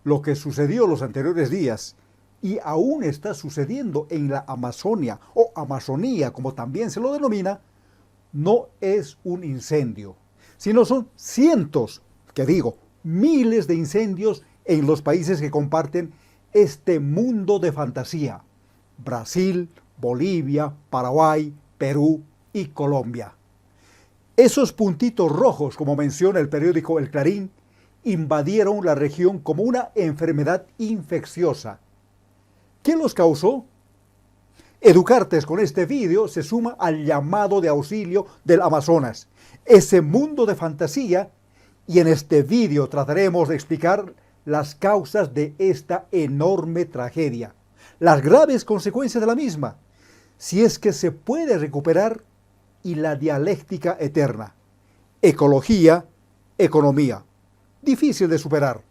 lo que sucedió los anteriores días y aún está sucediendo en la Amazonia o Amazonía, como también se lo denomina, no es un incendio, sino son cientos, que digo, miles de incendios en los países que comparten este mundo de fantasía: Brasil, Bolivia, Paraguay, Perú y Colombia. Esos puntitos rojos, como menciona el periódico El Clarín, invadieron la región como una enfermedad infecciosa. ¿Qué los causó? Educartes con este vídeo se suma al llamado de auxilio del Amazonas, ese mundo de fantasía, y en este vídeo trataremos de explicar las causas de esta enorme tragedia, las graves consecuencias de la misma, si es que se puede recuperar, y la dialéctica eterna: ecología, economía, difícil de superar.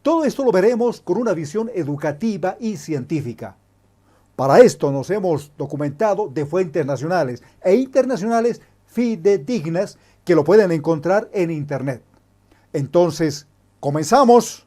Todo esto lo veremos con una visión educativa y científica. Para esto nos hemos documentado de fuentes nacionales e internacionales fidedignas que lo pueden encontrar en Internet. Entonces, comenzamos.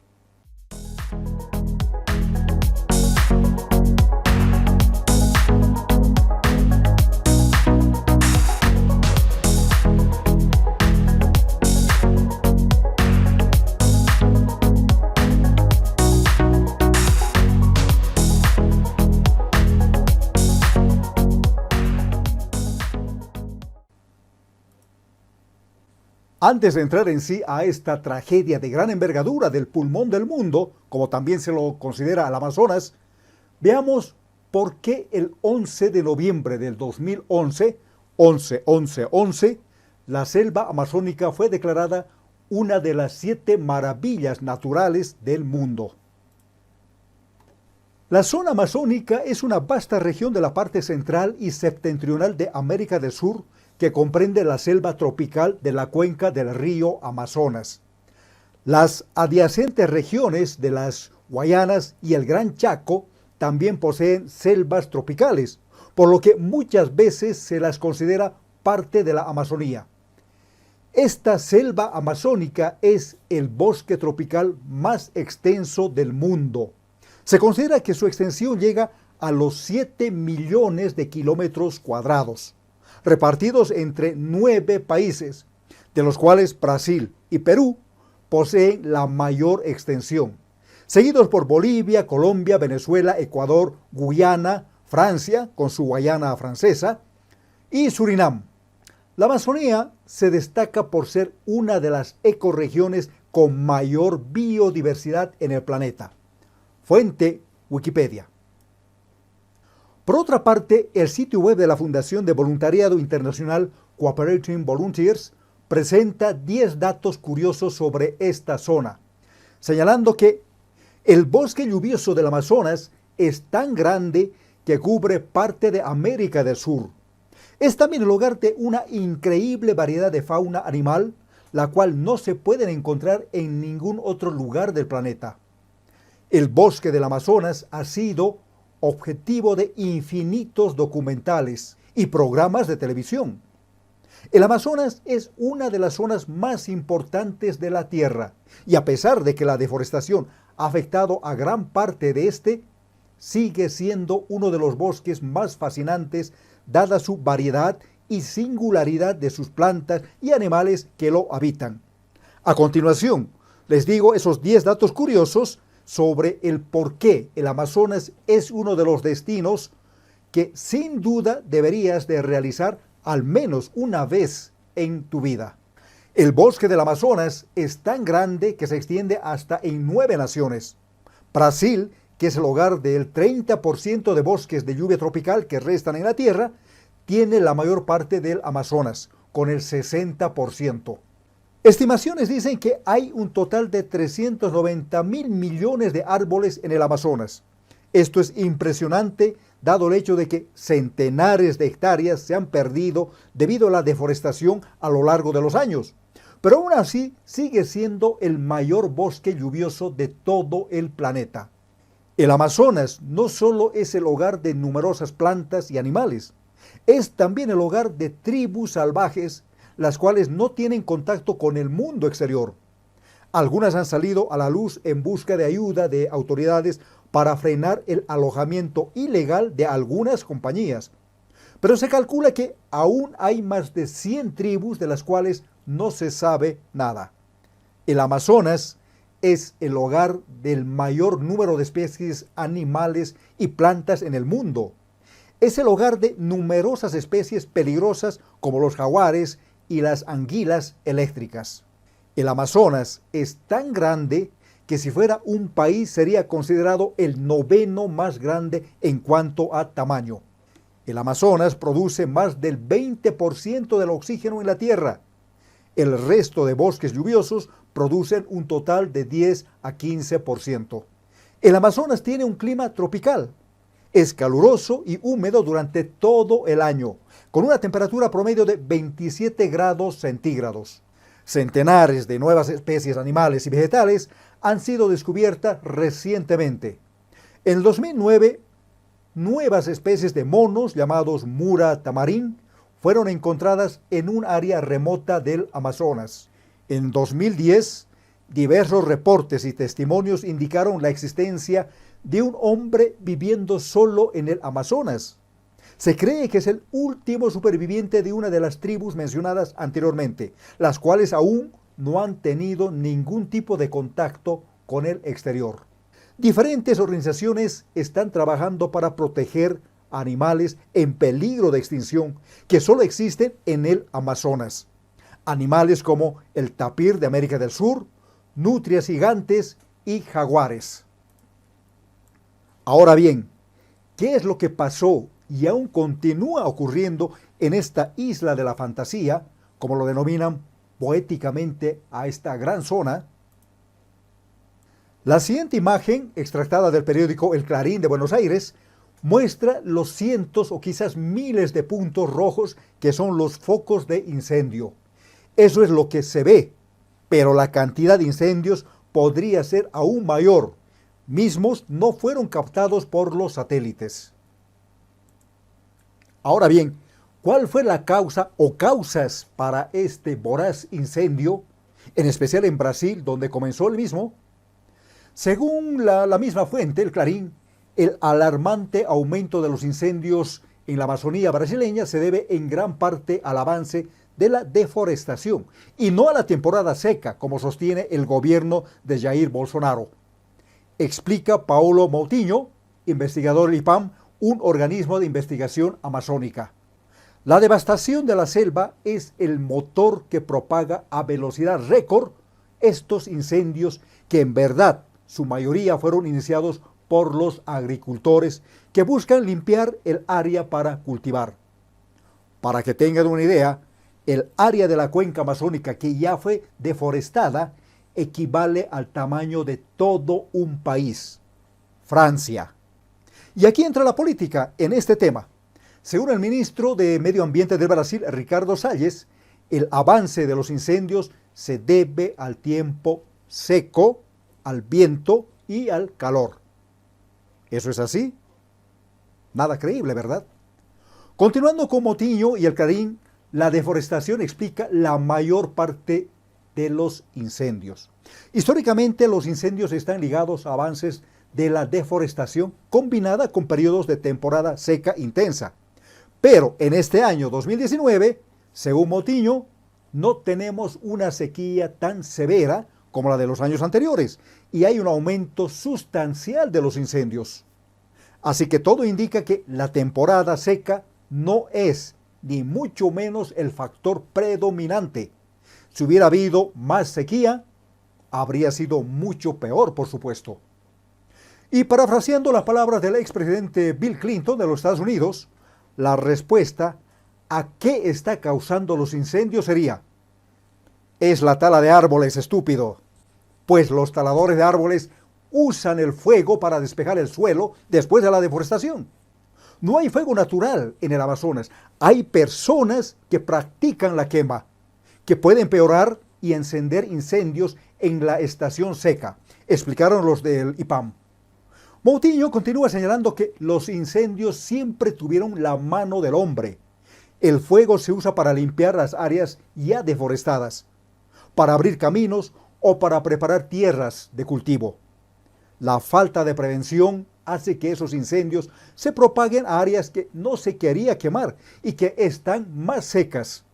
Antes de entrar en sí a esta tragedia de gran envergadura del pulmón del mundo, como también se lo considera al Amazonas, veamos por qué el 11 de noviembre del 2011, 11-11-11, la selva amazónica fue declarada una de las 7 maravillas naturales del mundo. La zona amazónica es una vasta región de la parte central y septentrional de América del Sur, que comprende la selva tropical de la cuenca del río Amazonas. Las adyacentes regiones de las Guayanas y el Gran Chaco también poseen selvas tropicales, por lo que muchas veces se las considera parte de la Amazonía. Esta selva amazónica es el bosque tropical más extenso del mundo. Se considera que su extensión llega a los 7 millones de kilómetros cuadrados, repartidos entre 9 países, de los cuales Brasil y Perú poseen la mayor extensión, seguidos por Bolivia, Colombia, Venezuela, Ecuador, Guyana, Francia, con su Guayana francesa, y Surinam. La Amazonía se destaca por ser una de las ecorregiones con mayor biodiversidad en el planeta. Fuente: Wikipedia. Por otra parte, el sitio web de la Fundación de Voluntariado Internacional Cooperating Volunteers presenta 10 datos curiosos sobre esta zona, señalando que el bosque lluvioso del Amazonas es tan grande que cubre parte de América del Sur. Es también el hogar de una increíble variedad de fauna animal, la cual no se puede encontrar en ningún otro lugar del planeta. El bosque del Amazonas ha sido objetivo de infinitos documentales y programas de televisión. El Amazonas es una de las zonas más importantes de la Tierra, y a pesar de que la deforestación ha afectado a gran parte de este, sigue siendo uno de los bosques más fascinantes, dada su variedad y singularidad de sus plantas y animales que lo habitan. A continuación, les digo esos 10 datos curiosos sobre el por qué el Amazonas es uno de los destinos que sin duda deberías de realizar al menos una vez en tu vida. El bosque del Amazonas es tan grande que se extiende hasta en 9 naciones. Brasil, que es el hogar del 30% de bosques de lluvia tropical que restan en la Tierra, tiene la mayor parte del Amazonas, con el 60%. Estimaciones dicen que hay un total de 390.000 millones de árboles en el Amazonas. Esto es impresionante, dado el hecho de que centenares de hectáreas se han perdido debido a la deforestación a lo largo de los años. Pero aún así sigue siendo el mayor bosque lluvioso de todo el planeta. El Amazonas no solo es el hogar de numerosas plantas y animales, es también el hogar de tribus salvajes, las cuales no tienen contacto con el mundo exterior. Algunas han salido a la luz en busca de ayuda de autoridades para frenar el alojamiento ilegal de algunas compañías. Pero se calcula que aún hay más de 100 tribus de las cuales no se sabe nada. El Amazonas es el hogar del mayor número de especies animales y plantas en el mundo. Es el hogar de numerosas especies peligrosas como los jaguares y las anguilas eléctricas. El Amazonas es tan grande que si fuera un país sería considerado el 9º más grande en cuanto a tamaño. El Amazonas produce más del 20% del oxígeno en la Tierra. El resto de bosques lluviosos producen un total de 10 a 15%. El Amazonas tiene un clima tropical. Es caluroso y húmedo durante todo el año, con una temperatura promedio de 27 grados centígrados. Centenares de nuevas especies animales y vegetales han sido descubiertas recientemente. En el 2009, nuevas especies de monos llamados Mura tamarín fueron encontradas en un área remota del Amazonas. En 2010, diversos reportes y testimonios indicaron la existencia de un hombre viviendo solo en el Amazonas. Se cree que es el último superviviente de una de las tribus mencionadas anteriormente, las cuales aún no han tenido ningún tipo de contacto con el exterior. Diferentes organizaciones están trabajando para proteger animales en peligro de extinción que solo existen en el Amazonas. Animales como el tapir de América del Sur, nutrias gigantes y jaguares. Ahora bien, ¿qué es lo que pasó y aún continúa ocurriendo en esta isla de la fantasía, como lo denominan poéticamente a esta gran zona? La siguiente imagen, extractada del periódico El Clarín de Buenos Aires, muestra los cientos o quizás miles de puntos rojos que son los focos de incendio. Eso es lo que se ve, pero la cantidad de incendios podría ser aún mayor. Mismos no fueron captados por los satélites. Ahora bien, ¿cuál fue la causa o causas para este voraz incendio, en especial en Brasil, donde comenzó el mismo? Según la misma fuente, el Clarín, el alarmante aumento de los incendios en la Amazonía brasileña se debe en gran parte al avance de la deforestación y no a la temporada seca, como sostiene el gobierno de Jair Bolsonaro. Explica Paulo Moutinho, investigador del IPAM, un organismo de investigación amazónica. La devastación de la selva es el motor que propaga a velocidad récord estos incendios que en verdad su mayoría fueron iniciados por los agricultores que buscan limpiar el área para cultivar. Para que tengan una idea, el área de la cuenca amazónica que ya fue deforestada equivale al tamaño de todo un país, Francia. Y aquí entra la política en este tema. Según el ministro de Medio Ambiente del Brasil, Ricardo Salles, el avance de los incendios se debe al tiempo seco, al viento y al calor. ¿Eso es así? Nada creíble, ¿verdad? Continuando con Moutinho y el Clarín, la deforestación explica la mayor parte de los incendios. Históricamente, los incendios están ligados a avances de la deforestación combinada con periodos de temporada seca intensa. Pero en este año 2019, según Moutinho, no tenemos una sequía tan severa como la de los años anteriores y hay un aumento sustancial de los incendios. Así que todo indica que la temporada seca no es ni mucho menos el factor predominante. Si hubiera habido más sequía, habría sido mucho peor, por supuesto. Y parafraseando las palabras del expresidente Bill Clinton de los Estados Unidos, la respuesta a qué está causando los incendios sería: es la tala de árboles, estúpido. Pues los taladores de árboles usan el fuego para despejar el suelo después de la deforestación. No hay fuego natural en el Amazonas. Hay personas que practican la quema, que pueden empeorar y encender incendios en la estación seca, explicaron los del IPAM. Moutinho continúa señalando que los incendios siempre tuvieron la mano del hombre. El fuego se usa para limpiar las áreas ya deforestadas, para abrir caminos o para preparar tierras de cultivo. La falta de prevención hace que esos incendios se propaguen a áreas que no se quería quemar y que están más secas.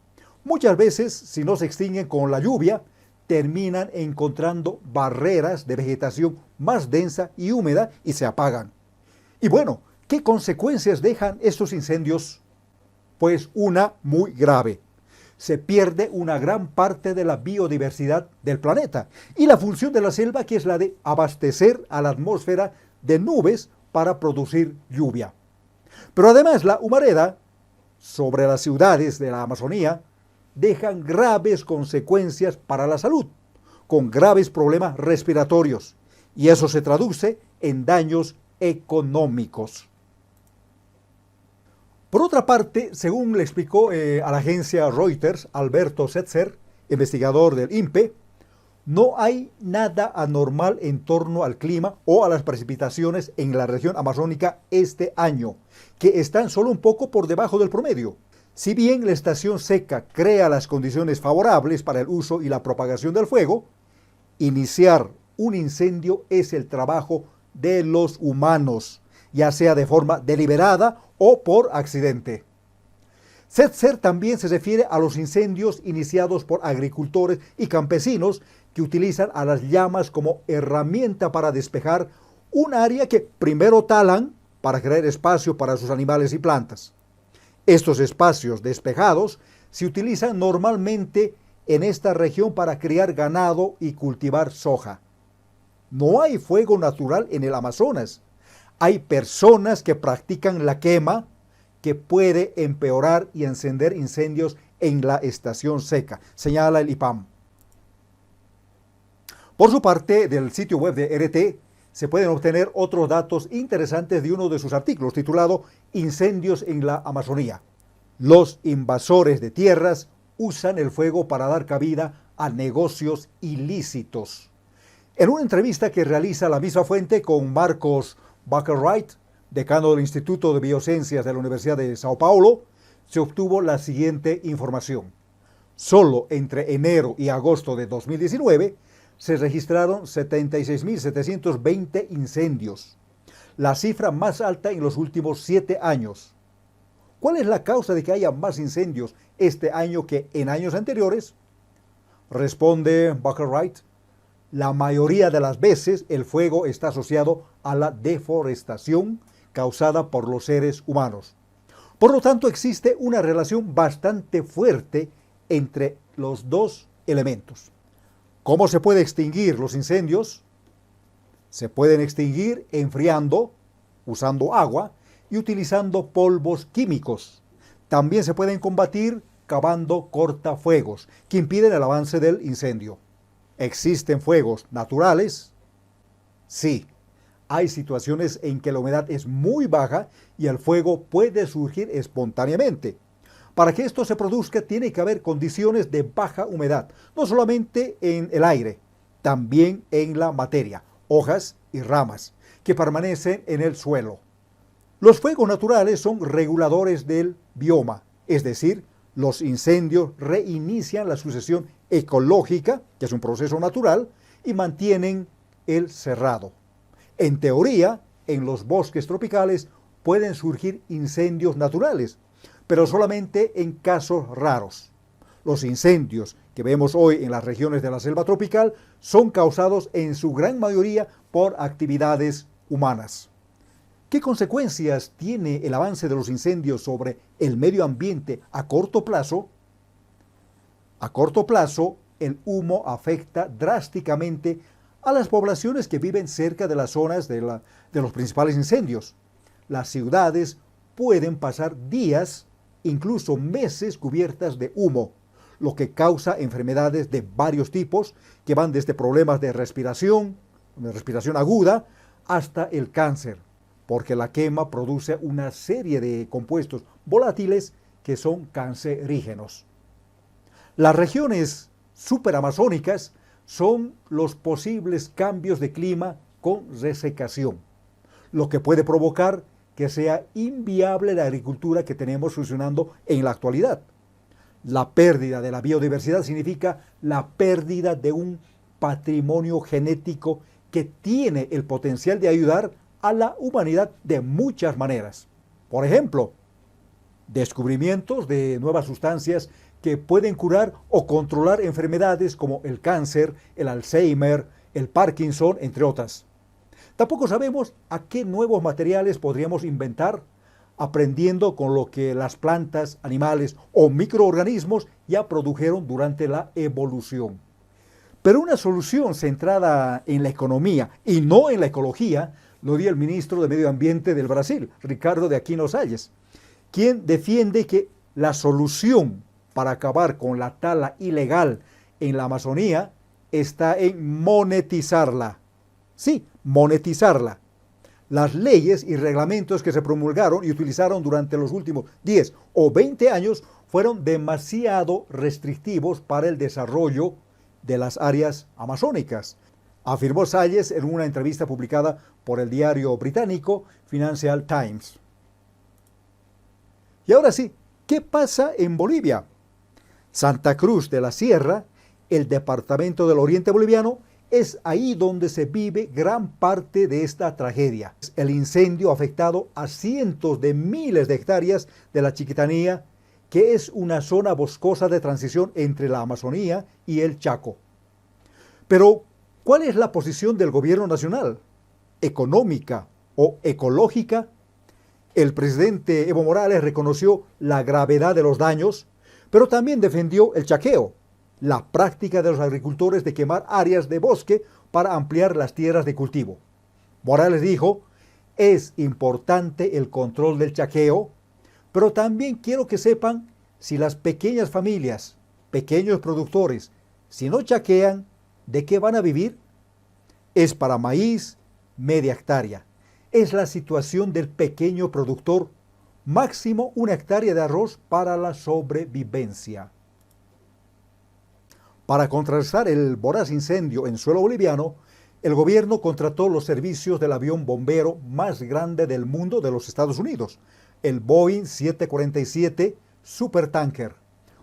Muchas veces, si no se extinguen con la lluvia, terminan encontrando barreras de vegetación más densa y húmeda y se apagan. Y bueno, ¿qué consecuencias dejan estos incendios? Pues una muy grave. Se pierde una gran parte de la biodiversidad del planeta y la función de la selva, que es la de abastecer a la atmósfera de nubes para producir lluvia. Pero además la humareda sobre las ciudades de la Amazonía dejan graves consecuencias para la salud, con graves problemas respiratorios, y eso se traduce en daños económicos. Por otra parte, según le explicó a la agencia Reuters Alberto Setzer, investigador del INPE, no hay nada anormal en torno al clima o a las precipitaciones en la región amazónica este año, que están solo un poco por debajo del promedio. Si bien la estación seca crea las condiciones favorables para el uso y la propagación del fuego, iniciar un incendio es el trabajo de los humanos, ya sea de forma deliberada o por accidente. Setzer también se refiere a los incendios iniciados por agricultores y campesinos que utilizan a las llamas como herramienta para despejar un área que primero talan para crear espacio para sus animales y plantas. Estos espacios despejados se utilizan normalmente en esta región para criar ganado y cultivar soja. No hay fuego natural en el Amazonas. Hay personas que practican la quema, que puede empeorar y encender incendios en la estación seca, señala el IPAM. Por su parte, del sitio web de RT se pueden obtener otros datos interesantes de uno de sus artículos titulado Incendios en la Amazonía. Los invasores de tierras usan el fuego para dar cabida a negocios ilícitos. En una entrevista que realiza la misma fuente con Marcos Buckerwright, decano del Instituto de Biociencias de la Universidad de Sao Paulo, se obtuvo la siguiente información. Solo entre enero y agosto de 2019 se registraron 76.720 incendios, la cifra más alta en los últimos 7 años. ¿Cuál es la causa de que haya más incendios este año que en años anteriores? Responde Buckerwright. La mayoría de las veces el fuego está asociado a la deforestación causada por los seres humanos. Por lo tanto, existe una relación bastante fuerte entre los dos elementos. ¿Cómo se puede extinguir los incendios? Se pueden extinguir enfriando, usando agua y utilizando polvos químicos. También se pueden combatir cavando cortafuegos que impiden el avance del incendio. ¿Existen fuegos naturales? Sí. Hay situaciones en que la humedad es muy baja y el fuego puede surgir espontáneamente. Para que esto se produzca tiene que haber condiciones de baja humedad, no solamente en el aire, también en la materia, hojas y ramas, que permanecen en el suelo. Los fuegos naturales son reguladores del bioma, es decir, los incendios reinician la sucesión ecológica, que es un proceso natural, y mantienen el cerrado. En teoría, en los bosques tropicales pueden surgir incendios naturales, pero solamente en casos raros. Los incendios que vemos hoy en las regiones de la selva tropical son causados en su gran mayoría por actividades humanas. ¿Qué consecuencias tiene el avance de los incendios sobre el medio ambiente a corto plazo? A corto plazo, el humo afecta drásticamente a las poblaciones que viven cerca de las zonas de los principales incendios. Las ciudades pueden pasar días, incluso meses cubiertas de humo, lo que causa enfermedades de varios tipos que van desde problemas de respiración aguda, hasta el cáncer, porque la quema produce una serie de compuestos volátiles que son cancerígenos. Las regiones superamazónicas son los posibles cambios de clima con resecación, lo que puede provocar que sea inviable la agricultura que tenemos funcionando en la actualidad. La pérdida de la biodiversidad significa la pérdida de un patrimonio genético que tiene el potencial de ayudar a la humanidad de muchas maneras. Por ejemplo, descubrimientos de nuevas sustancias que pueden curar o controlar enfermedades como el cáncer, el Alzheimer, el Parkinson, entre otras. Tampoco sabemos a qué nuevos materiales podríamos inventar aprendiendo con lo que las plantas, animales o microorganismos ya produjeron durante la evolución. Pero una solución centrada en la economía y no en la ecología lo dio el ministro de Medio Ambiente del Brasil, Ricardo de Aquino Salles, quien defiende que la solución para acabar con la tala ilegal en la Amazonía está en monetizarla. Sí, monetizarla. Las leyes y reglamentos que se promulgaron y utilizaron durante los últimos 10 o 20 años fueron demasiado restrictivos para el desarrollo de las áreas amazónicas, afirmó Salles en una entrevista publicada por el diario británico Financial Times. Y ahora sí, ¿qué pasa en Bolivia? Santa Cruz de la Sierra, el departamento del oriente boliviano, es ahí donde se vive gran parte de esta tragedia. El incendio ha afectado a cientos de miles de hectáreas de la Chiquitanía, que es una zona boscosa de transición entre la Amazonía y el Chaco. Pero, ¿cuál es la posición del gobierno nacional? ¿Económica o ecológica? El presidente Evo Morales reconoció la gravedad de los daños, pero también defendió el chaqueo, la práctica de los agricultores de quemar áreas de bosque para ampliar las tierras de cultivo. Morales dijo, es importante el control del chaqueo, pero también quiero que sepan si las pequeñas familias, pequeños productores, si no chaquean, ¿de qué van a vivir? Es para maíz, media hectárea. Es la situación del pequeño productor, máximo una hectárea de arroz para la sobrevivencia. Para contrarrestar el voraz incendio en suelo boliviano, el gobierno contrató los servicios del avión bombero más grande del mundo de los Estados Unidos, el Boeing 747 Supertanker,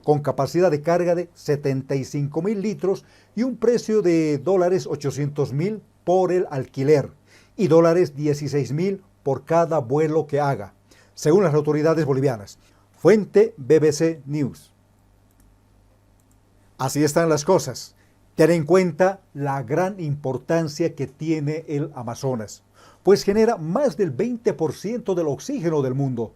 con capacidad de carga de 75,000 litros y un precio de $800,000 por el alquiler y $16,000 por cada vuelo que haga, según las autoridades bolivianas. Fuente BBC News. Así están las cosas. Ten en cuenta la gran importancia que tiene el Amazonas, pues genera más del 20% del oxígeno del mundo.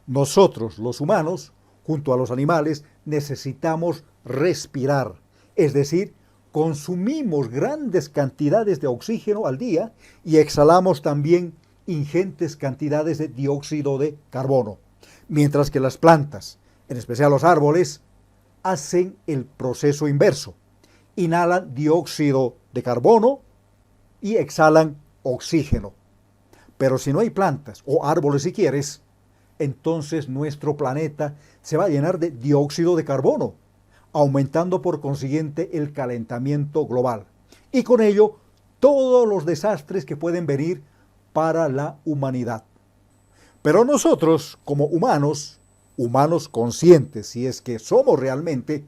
Nosotros, los humanos, junto a los animales, necesitamos respirar, es decir, consumimos grandes cantidades de oxígeno al día y exhalamos también ingentes cantidades de dióxido de carbono, mientras que las plantas, en especial los árboles, hacen el proceso inverso. Inhalan dióxido de carbono y exhalan oxígeno. Pero si no hay plantas o árboles si quieres, entonces nuestro planeta se va a llenar de dióxido de carbono, aumentando por consiguiente el calentamiento global. Y con ello, todos los desastres que pueden venir para la humanidad. Pero nosotros, como humanos conscientes, si es que somos realmente,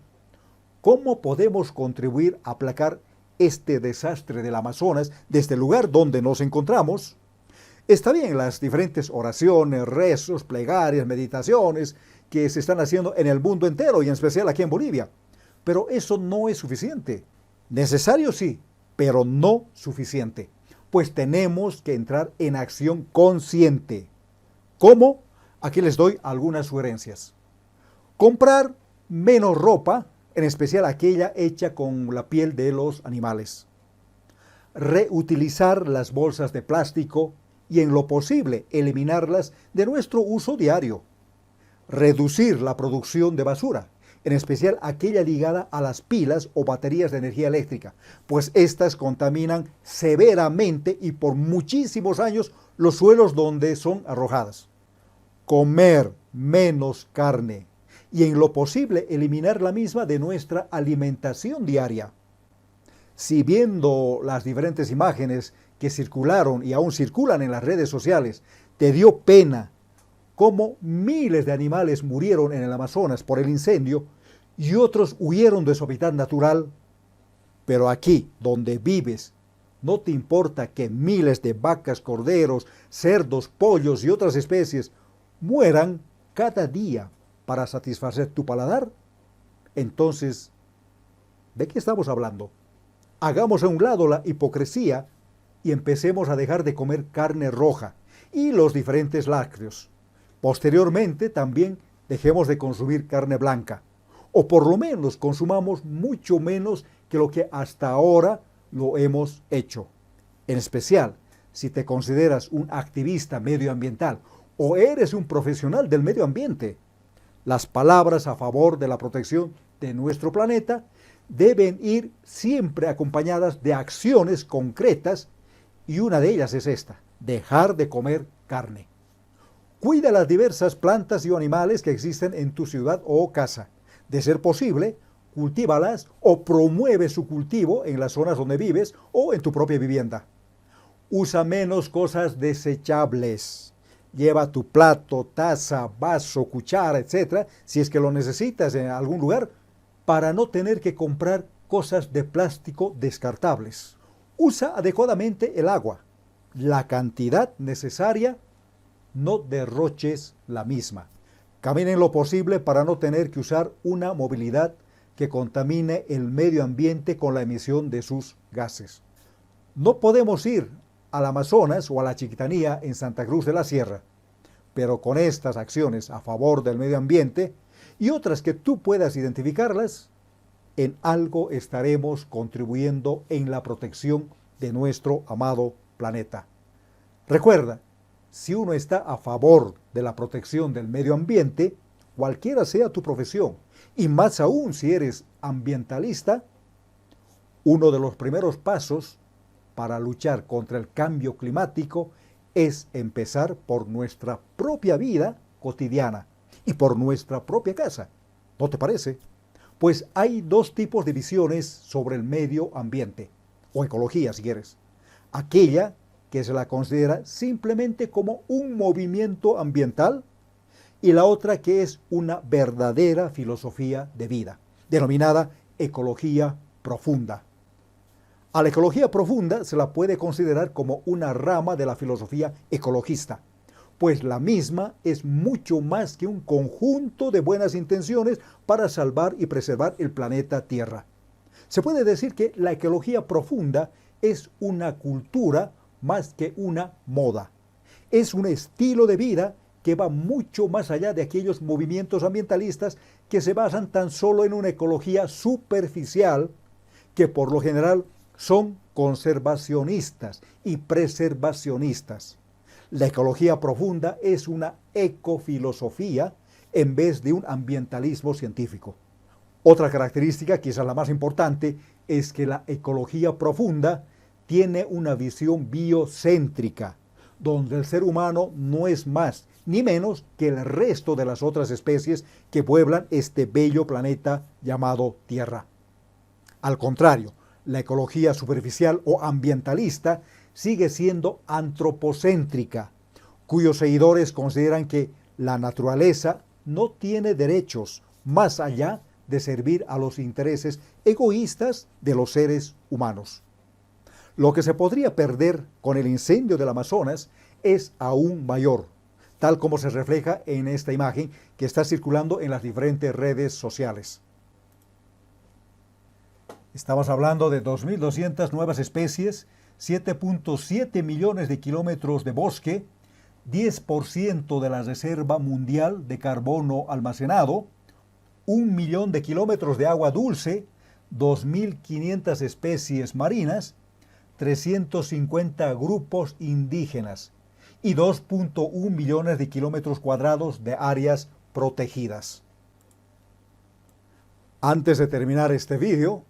¿cómo podemos contribuir a aplacar este desastre del Amazonas desde el lugar donde nos encontramos? Está bien las diferentes oraciones, rezos, plegarias, meditaciones que se están haciendo en el mundo entero y en especial aquí en Bolivia, pero eso no es suficiente. Necesario sí, pero no suficiente, pues tenemos que entrar en acción consciente. ¿Cómo? Aquí les doy algunas sugerencias. Comprar menos ropa, en especial aquella hecha con la piel de los animales. Reutilizar las bolsas de plástico y en lo posible eliminarlas de nuestro uso diario. Reducir la producción de basura, en especial aquella ligada a las pilas o baterías de energía eléctrica, pues estas contaminan severamente y por muchísimos años los suelos donde son arrojadas. Comer menos carne y en lo posible eliminar la misma de nuestra alimentación diaria. Si viendo las diferentes imágenes que circularon y aún circulan en las redes sociales, te dio pena cómo miles de animales murieron en el Amazonas por el incendio y otros huyeron de su hábitat natural, Pero aquí, donde vives, no te importa que miles de vacas, corderos, cerdos, pollos y otras especies mueran cada día para satisfacer tu paladar. Entonces, ¿de qué estamos hablando? Hagamos a un lado la hipocresía y empecemos a dejar de comer carne roja y los diferentes lácteos. Posteriormente, también dejemos de consumir carne blanca, o por lo menos consumamos mucho menos que lo que hasta ahora lo hemos hecho. En especial, si te consideras un activista medioambiental o eres un profesional del medio ambiente, las palabras a favor de la protección de nuestro planeta deben ir siempre acompañadas de acciones concretas, y una de ellas es esta: dejar de comer carne. Cuida las diversas plantas y animales que existen en tu ciudad o casa. De ser posible, cultívalas o promueve su cultivo en las zonas donde vives o en tu propia vivienda. Usa menos cosas desechables. Lleva tu plato, taza, vaso, cuchara, etcétera, si es que lo necesitas en algún lugar, para no tener que comprar cosas de plástico descartables. Usa adecuadamente el agua, la cantidad necesaria, no derroches la misma. Camina en lo posible para no tener que usar una movilidad que contamine el medio ambiente con la emisión de sus gases. No podemos ir al Amazonas o a la Chiquitanía en Santa Cruz de la Sierra, pero con estas acciones a favor del medio ambiente y otras que tú puedas identificarlas, en algo estaremos contribuyendo en la protección de nuestro amado planeta. Recuerda, si uno está a favor de la protección del medio ambiente, cualquiera sea tu profesión, y más aún si eres ambientalista, uno de los primeros pasos para luchar contra el cambio climático es empezar por nuestra propia vida cotidiana y por nuestra propia casa. ¿No te parece? Pues hay dos tipos de visiones sobre el medio ambiente, o ecología si quieres. Aquella que se la considera simplemente como un movimiento ambiental, y la otra que es una verdadera filosofía de vida, denominada ecología profunda. A la ecología profunda se la puede considerar como una rama de la filosofía ecologista, pues la misma es mucho más que un conjunto de buenas intenciones para salvar y preservar el planeta Tierra. Se puede decir que la ecología profunda es una cultura más que una moda. Es un estilo de vida que va mucho más allá de aquellos movimientos ambientalistas que se basan tan solo en una ecología superficial, que por lo general son conservacionistas y preservacionistas. La ecología profunda es una ecofilosofía en vez de un ambientalismo científico. Otra característica, quizás la más importante, es que la ecología profunda tiene una visión biocéntrica, donde el ser humano no es más ni menos que el resto de las otras especies que pueblan este bello planeta llamado Tierra. Al contrario, la ecología superficial o ambientalista sigue siendo antropocéntrica, cuyos seguidores consideran que la naturaleza no tiene derechos más allá de servir a los intereses egoístas de los seres humanos. Lo que se podría perder con el incendio del Amazonas es aún mayor, tal como se refleja en esta imagen que está circulando en las diferentes redes sociales. Estamos hablando de 2.200 nuevas especies, 7.7 millones de kilómetros de bosque, 10% de la reserva mundial de carbono almacenado, 1 millón de kilómetros de agua dulce, 2.500 especies marinas, 350 grupos indígenas y 2.1 millones de kilómetros cuadrados de áreas protegidas. Antes de terminar este vídeo,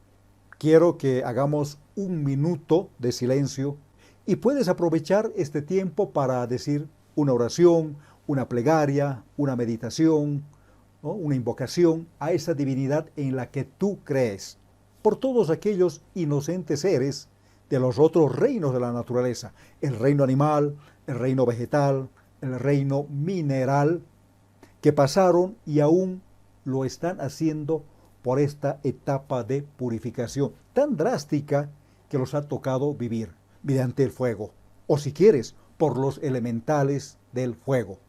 quiero que hagamos un minuto de silencio y puedes aprovechar este tiempo para decir una oración, una plegaria, una meditación, ¿no?, una invocación a esa divinidad en la que tú crees, por todos aquellos inocentes seres de los otros reinos de la naturaleza, el reino animal, el reino vegetal, el reino mineral, que pasaron y aún lo están haciendo por esta etapa de purificación tan drástica que los ha tocado vivir mediante el fuego, o si quieres, por los elementales del fuego,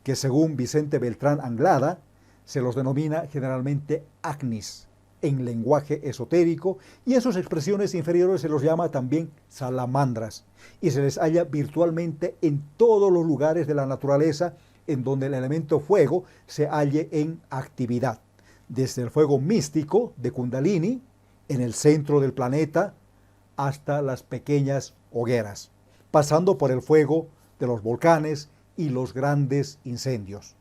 que según Vicente Beltrán Anglada, se los denomina generalmente agnis en lenguaje esotérico, y en sus expresiones inferiores se los llama también salamandras, y se les halla virtualmente en todos los lugares de la naturaleza en donde el elemento fuego se halle en actividad, desde el fuego místico de Kundalini, en el centro del planeta, hasta las pequeñas hogueras, pasando por el fuego de los volcanes y los grandes incendios.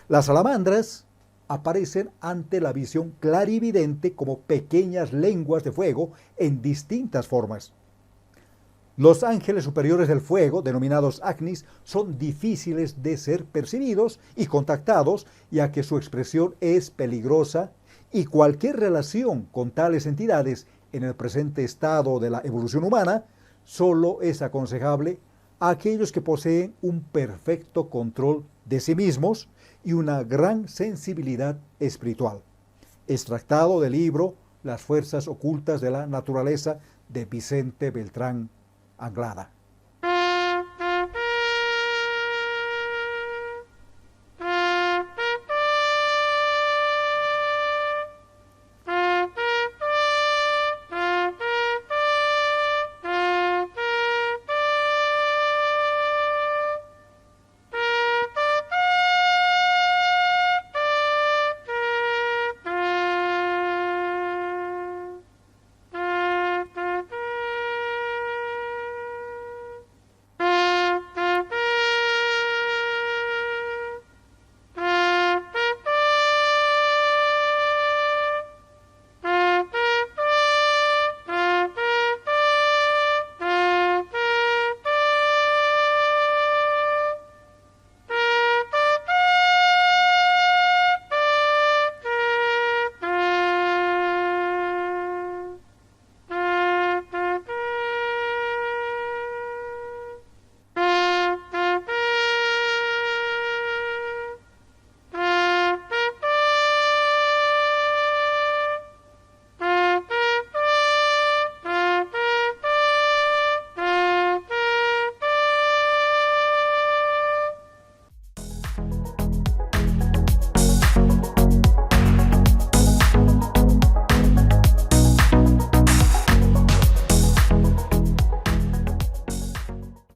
Las salamandras aparecen ante la visión clarividente como pequeñas lenguas de fuego en distintas formas. Los ángeles superiores del fuego, denominados agnis, son difíciles de ser percibidos y contactados, ya que su expresión es peligrosa y cualquier relación con tales entidades en el presente estado de la evolución humana solo es aconsejable a aquellos que poseen un perfecto control de sí mismos y una gran sensibilidad espiritual. Extractado del libro Las fuerzas ocultas de la naturaleza de Vicente Beltrán Anglada.